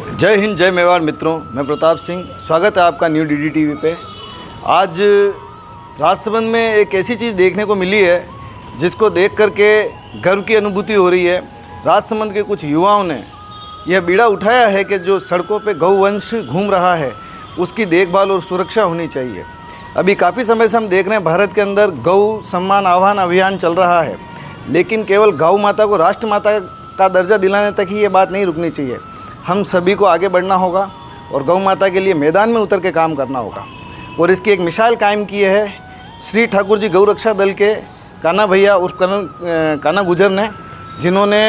जय हिंद, जय मेवाड़ मित्रों। मैं प्रताप सिंह, स्वागत है आपका न्यू डीडी टीवी पे। आज राजसमंद में एक ऐसी चीज़ देखने को मिली है जिसको देख करके गर्व की अनुभूति हो रही है। राजसमंद के कुछ युवाओं ने यह बीड़ा उठाया है कि जो सड़कों पे गौवंश घूम रहा है उसकी देखभाल और सुरक्षा होनी चाहिए। अभी काफ़ी समय से हम देख रहे हैं भारत के अंदर गौ सम्मान आह्वान अभियान चल रहा है, लेकिन केवल गौ माता को राष्ट्र माता का दर्जा दिलाने तक ही ये बात नहीं रुकनी चाहिए। हम सभी को आगे बढ़ना होगा और गौ माता के लिए मैदान में उतर के काम करना होगा। और इसकी एक मिसाल कायम की है श्री ठाकुर जी गौ रक्षा दल के कान्हा भैया उर्फ कान्हा गुजर ने, जिन्होंने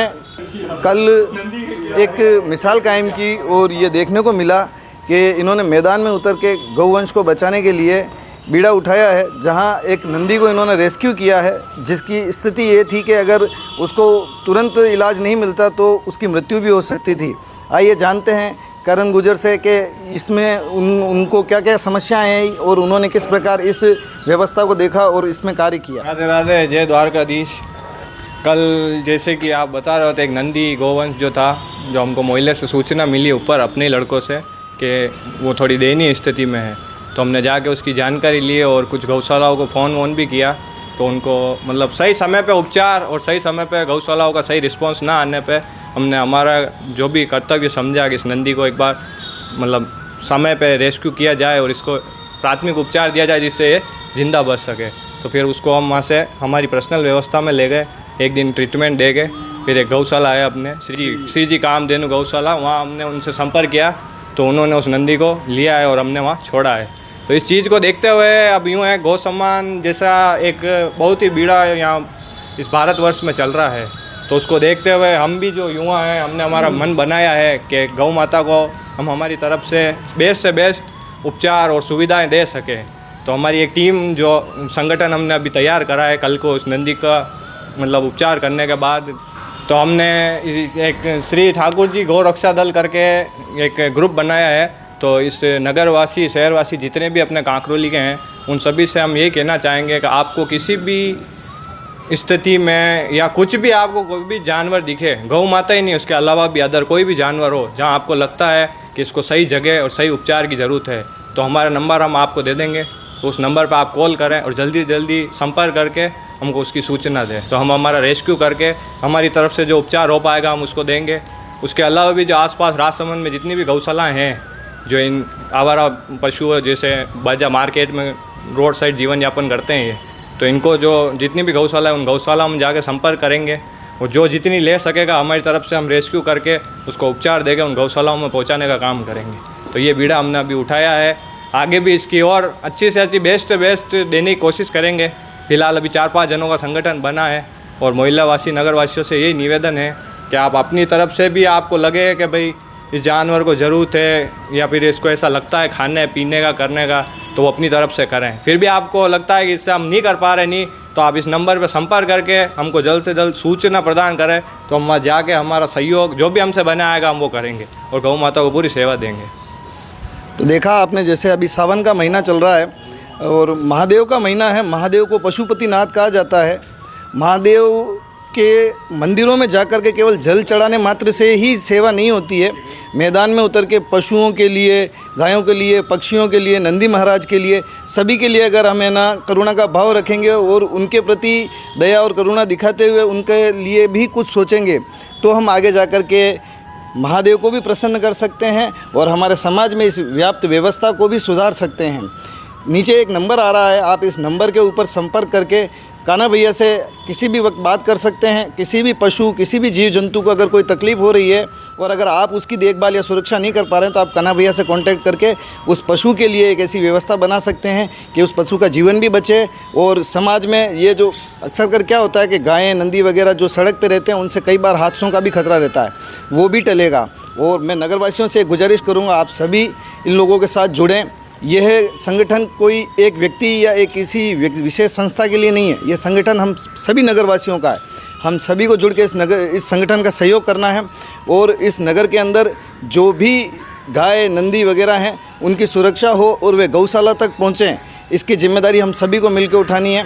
कल एक मिसाल कायम की और ये देखने को मिला कि इन्होंने मैदान में उतर के गौवंश को बचाने के लिए बीड़ा उठाया है। जहां एक नंदी को इन्होंने रेस्क्यू किया है, जिसकी स्थिति ये थी कि अगर उसको तुरंत इलाज नहीं मिलता तो उसकी मृत्यु भी हो सकती थी। आइए जानते हैं करण गुजर से कि इसमें उनको क्या क्या समस्याएं हैं और उन्होंने किस प्रकार इस व्यवस्था को देखा और इसमें कार्य किया। राधे राधे, जय द्वारकाधीश। कल जैसे कि आप बता रहे थे, एक नंदी गौवंश जो था, जो हमको मोहल्ले से सूचना मिली ऊपर अपने लड़कों से कि वो थोड़ी दयनीय स्थिति में है, तो हमने जाके उसकी जानकारी ली और कुछ गौशालाओं को फ़ोन वोन भी किया। तो उनको मतलब सही समय पे उपचार और सही समय पे गौशालाओं का सही रिस्पांस ना आने पे हमने हमारा जो भी कर्तव्य समझा कि इस नंदी को एक बार मतलब समय पे रेस्क्यू किया जाए और इसको प्राथमिक उपचार दिया जाए जिससे ये ज़िंदा बच सके। तो फिर उसको हम वहाँ से हमारी पर्सनल व्यवस्था में ले गए, एक दिन ट्रीटमेंट दे गए। फिर एक गौशाला है अपने श्री जी कामधेनु गौशाला, वहाँ हमने उनसे संपर्क किया तो उन्होंने उस नंदी को लिया है और हमने वहाँ छोड़ा है। तो इस चीज़ को देखते हुए अब यूँ है, गौ सम्मान जैसा एक बहुत ही बीड़ा यहाँ इस भारतवर्ष में चल रहा है, तो उसको देखते हुए हम भी जो युवा हैं, हमने हमारा मन बनाया है कि गौ माता को हम हमारी तरफ से बेस्ट उपचार और सुविधाएं दे सकें। तो हमारी एक टीम जो संगठन हमने अभी तैयार करा है, कल को उस नंदी का मतलब उपचार करने के बाद तो हमने एक श्री ठाकुर जी गौ रक्षा दल करके एक ग्रुप बनाया है। तो इस नगरवासी शहरवासी जितने भी अपने कांकरोली के हैं, उन सभी से हम ये कहना चाहेंगे कि आपको किसी भी स्थिति में या कुछ भी आपको कोई भी जानवर दिखे, गौ माता ही नहीं उसके अलावा भी अदर कोई भी जानवर हो, जहां आपको लगता है कि इसको सही जगह और सही उपचार की ज़रूरत है, तो हमारा नंबर हम आपको दे देंगे। तो उस नंबर पर आप कॉल करें और जल्दी जल्दी संपर्क करके हमको उसकी सूचना दें, तो हम हमारा रेस्क्यू करके हमारी तरफ से जो उपचार हो पाएगा हम उसको देंगे। उसके अलावा भी जो आसपास राजसमंद में जितनी भी गौशालाएँ हैं, जो इन आवारा पशु जैसे बाजा मार्केट में रोड साइड जीवन यापन करते हैं ये, तो इनको जो जितनी भी गौशाला है उन गौशाला हम जाके संपर्क करेंगे और जो जितनी ले सकेगा हमारी तरफ से हम रेस्क्यू करके उसको उपचार देके उन गौशालाओं में पहुंचाने का काम करेंगे। तो ये बीड़ा हमने अभी उठाया है, आगे भी इसकी और अच्छी से अच्छी बेस्ट देने की कोशिश करेंगे। फिलहाल अभी 4-5 जनों का संगठन बना है और मोहल्लावासी नगरवासियों से यही निवेदन है कि आप अपनी तरफ से भी आपको लगे कि भाई इस जानवर को ज़रूरत है या फिर इसको ऐसा लगता है खाने पीने का करने का, तो वो अपनी तरफ से करें। फिर भी आपको लगता है कि इससे हम नहीं कर पा रहे नहीं, तो आप इस नंबर पर संपर्क करके हमको जल्द से जल्द सूचना प्रदान करें, तो हम वहाँ जाके हमारा सहयोग जो भी हमसे बना आएगा हम वो करेंगे और गौ माता को पूरी सेवा देंगे। तो देखा आपने, जैसे अभी सावन का महीना चल रहा है और महादेव का महीना है। महादेव को पशुपतिनाथ कहा जाता है। महादेव के मंदिरों में जाकर के केवल जल चढ़ाने मात्र से ही सेवा नहीं होती है। मैदान में उतर के पशुओं के लिए, गायों के लिए, पक्षियों के लिए, नंदी महाराज के लिए, सभी के लिए अगर हमें ना करुणा का भाव रखेंगे और उनके प्रति दया और करुणा दिखाते हुए उनके लिए भी कुछ सोचेंगे, तो हम आगे जाकर के महादेव को भी प्रसन्न कर सकते हैं और हमारे समाज में इस व्याप्त व्यवस्था को भी सुधार सकते हैं। नीचे एक नंबर आ रहा है, आप इस नंबर के ऊपर संपर्क करके कान्हा भैया से किसी भी वक्त बात कर सकते हैं। किसी भी पशु, किसी भी जीव जंतु को अगर कोई तकलीफ़ हो रही है और अगर आप उसकी देखभाल या सुरक्षा नहीं कर पा रहे हैं, तो आप कान्हा भैया से कांटेक्ट करके उस पशु के लिए एक ऐसी व्यवस्था बना सकते हैं कि उस पशु का जीवन भी बचे और समाज में ये जो अक्सर कर क्या होता है कि गायें, नंदी वगैरह जो सड़क पर रहते हैं, उनसे कई बार हादसों का भी खतरा रहता है, वो भी टलेगा। और मैं नगरवासियों से गुजारिश करूँगा, आप सभी इन लोगों के साथ जुड़ें। यह संगठन कोई एक व्यक्ति या एक किसी विशेष संस्था के लिए नहीं है, यह संगठन हम सभी नगरवासियों का है। हम सभी को जुड़ के इस संगठन का सहयोग करना है और इस नगर के अंदर जो भी गाय, नंदी वगैरह हैं उनकी सुरक्षा हो और वे गौशाला तक पहुँचें, इसकी जिम्मेदारी हम सभी को मिलकर उठानी है।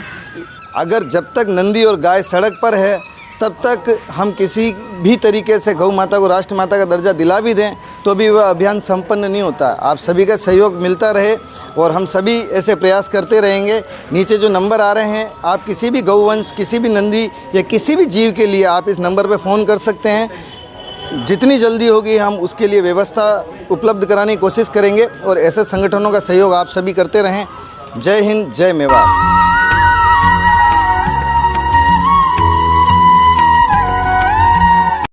अगर जब तक नंदी और गाय सड़क पर है तब तक हम किसी भी तरीके से गौ माता को राष्ट्र माता का दर्जा दिला भी दें तो भी वह अभियान संपन्न नहीं होता। आप सभी का सहयोग मिलता रहे और हम सभी ऐसे प्रयास करते रहेंगे। नीचे जो नंबर आ रहे हैं, आप किसी भी गौवंश, किसी भी नंदी या किसी भी जीव के लिए आप इस नंबर पर फ़ोन कर सकते हैं। जितनी जल्दी होगी हम उसके लिए व्यवस्था उपलब्ध कराने की कोशिश करेंगे और ऐसे संगठनों का सहयोग आप सभी करते रहें। जय हिंद, जय मेवाड़।